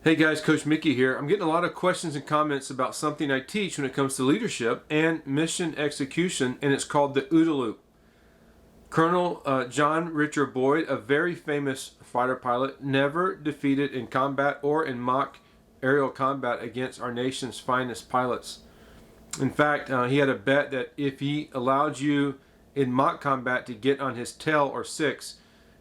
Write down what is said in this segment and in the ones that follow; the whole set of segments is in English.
Hey guys, Coach Mickey here. I'm getting a lot of questions and comments about something I teach when it comes to leadership and mission execution, and it's called the OODA loop. Colonel John Richard Boyd, a very famous fighter pilot, never defeated in combat or in mock aerial combat against our nation's finest pilots. In fact, he had a bet that if he allowed you in mock combat to get on his tail or six,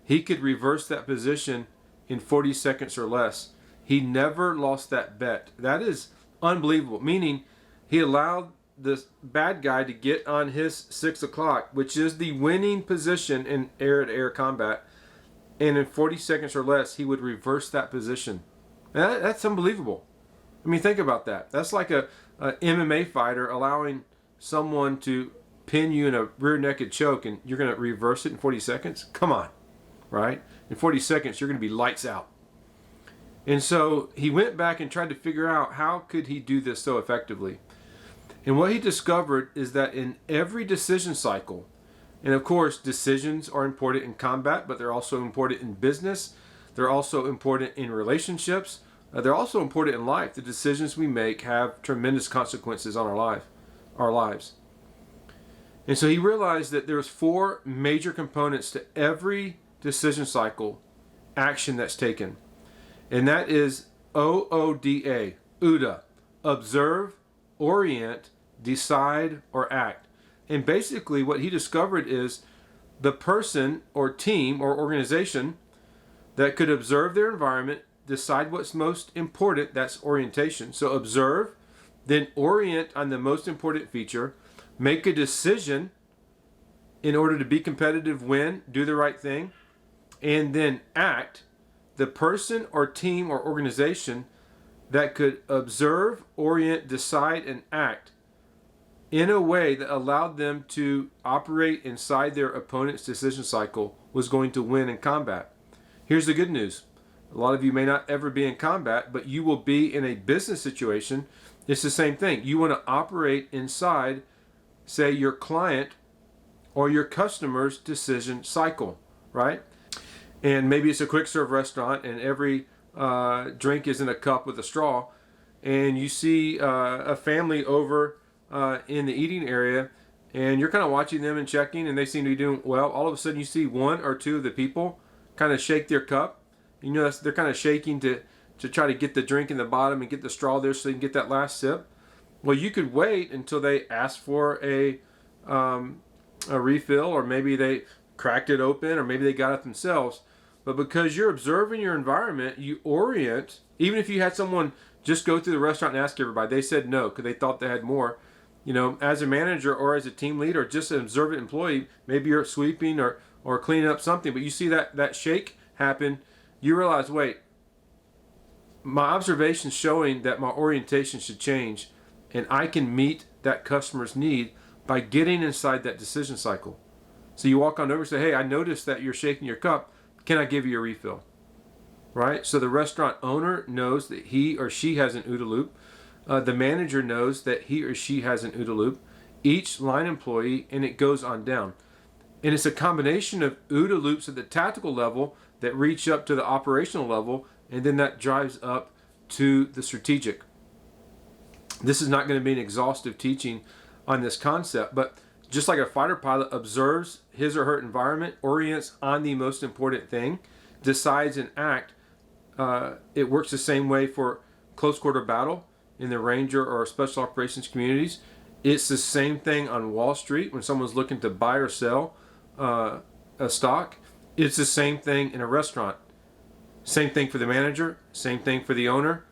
he could reverse that position in 40 seconds or less. He never lost that bet. That is unbelievable. Meaning, he allowed this bad guy to get on his 6 o'clock, which is the winning position in air-to-air combat, and in 40 seconds or less, he would reverse that position. That's unbelievable. I mean, think about that. That's like a MMA fighter allowing someone to pin you in a rear naked choke, and you're going to reverse it in 40 seconds? Come on, right? In 40 seconds, you're going to be lights out. And so he went back and tried to figure out how could he do this so effectively. And what he discovered is that in every decision cycle, and of course decisions are important in combat, but they're also important in business, they're also important in relationships, they're also important in life. The decisions we make have tremendous consequences on our lives. And so he realized that there's 4 major components to every decision cycle action that's taken. And that is OODA, OODA, observe, orient, decide, or act. And basically what he discovered is the person or team or organization that could observe their environment, decide what's most important, that's orientation. So observe, then orient on the most important feature, make a decision in order to be competitive, win, do the right thing, and then act. The person or team or organization that could observe, orient, decide, and act in a way that allowed them to operate inside their opponent's decision cycle was going to win in combat. Here's the good news. A lot of you may not ever be in combat, but you will be in a business situation. It's the same thing. You want to operate inside, say, your client or your customer's decision cycle, right? And maybe it's a quick serve restaurant and every drink is in a cup with a straw, and you see a family over in the eating area, and you're kind of watching them and checking, and they seem to be doing well. All of a sudden you see 1 or 2 of the people kind of shake their cup. You know, they're kind of shaking to try to get the drink in the bottom and get the straw there so they can get that last sip. Well, you could wait until they ask for a refill, or maybe they cracked it open, or maybe they got it themselves. But because you're observing your environment, you orient. Even if you had someone just go through the restaurant and ask everybody, they said no because they thought they had more. You know, as a manager or as a team leader, or just an observant employee, maybe you're sweeping or cleaning up something, but you see that shake happen, you realize, wait, my observation's showing that my orientation should change, and I can meet that customer's need by getting inside that decision cycle. So you walk on over and say, hey, I noticed that you're shaking your cup. Can I give you a refill? Right? So the restaurant owner knows that he or she has an OODA loop. The manager knows that he or she has an OODA loop. Each line employee, and it goes on down. And it's a combination of OODA loops at the tactical level that reach up to the operational level, and then that drives up to the strategic. This is not going to be an exhaustive teaching on this concept, but just like a fighter pilot observes his or her environment, orients on the most important thing, decides and act, it works the same way for close quarter battle in the Ranger or special operations communities. It's the same thing on Wall Street when someone's looking to buy or sell a stock. It's the same thing in a restaurant. Same thing for the manager, same thing for the owner,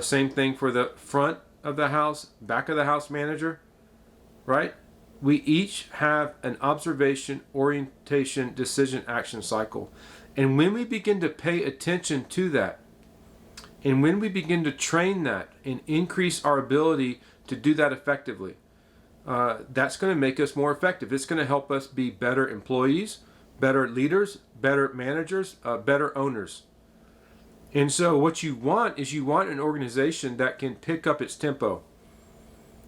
same thing for the front of the house, back of the house manager, right? We each have an observation, orientation, decision, action cycle. And when we begin to pay attention to that, and when we begin to train that and increase our ability to do that effectively, that's going to make us more effective. It's going to help us be better employees, better leaders, better managers, better owners. And so what you want is an organization that can pick up its tempo.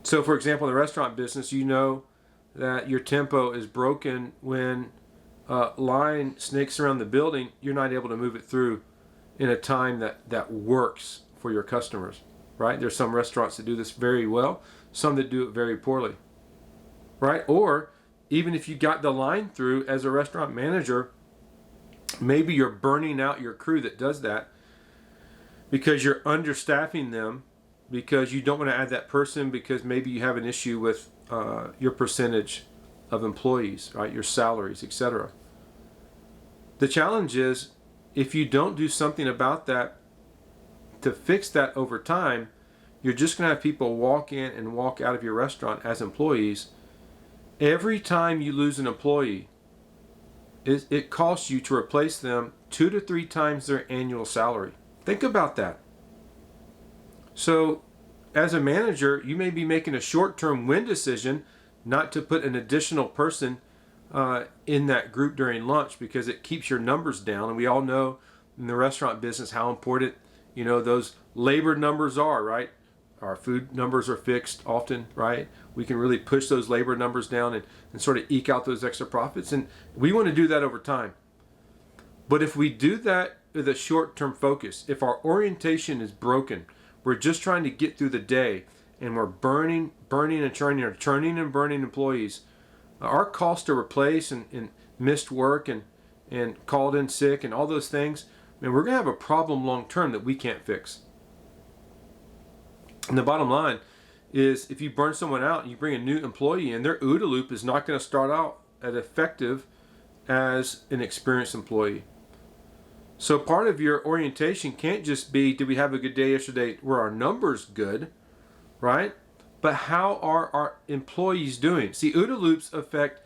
So for example, in the restaurant business, you know that your tempo is broken when line snakes around the building, you're not able to move it through in a time that works for your customers, right? There's some restaurants that do this very well, some that do it very poorly, right? Or even if you got the line through as a restaurant manager, maybe you're burning out your crew that does that because you're understaffing them, because you don't want to add that person, because maybe you have an issue with your percentage of employees, right? Your salaries, etc. The challenge is, if you don't do something about that to fix that over time, you're just going to have people walk in and walk out of your restaurant as employees. Every time you lose an employee, it costs you to replace them 2 to 3 times their annual salary. Think about that. So as a manager, you may be making a short-term win decision not to put an additional person in that group during lunch because it keeps your numbers down. And we all know in the restaurant business how important, those labor numbers are, right? Our food numbers are fixed often, right? We can really push those labor numbers down and sort of eke out those extra profits. And we want to do that over time. But if we do that with a short-term focus, if our orientation is broken, we're just trying to get through the day, and we're burning and churning, or churning and burning employees, our cost to replace and missed work and called in sick and all those things, we're going to have a problem long-term that we can't fix. And the bottom line is, if you burn someone out and you bring a new employee in, their OODA loop is not going to start out as effective as an experienced employee. So part of your orientation can't just be, did we have a good day yesterday? Were our numbers good, right? But how are our employees doing? See, OODA loops affect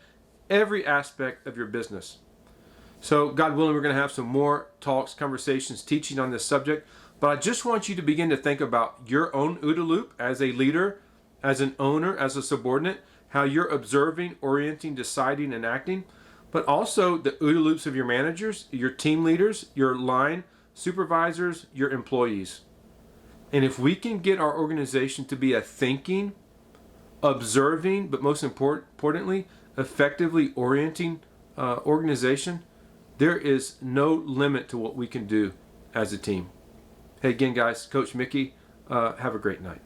every aspect of your business. So God willing, we're going to have some more talks, conversations, teaching on this subject. But I just want you to begin to think about your own OODA loop as a leader, as an owner, as a subordinate, how you're observing, orienting, deciding, and acting. But also the OODA loops of your managers, your team leaders, your line supervisors, your employees. And if we can get our organization to be a thinking, observing, but most importantly, effectively orienting organization, there is no limit to what we can do as a team. Hey, again, guys, Coach Mickey, have a great night.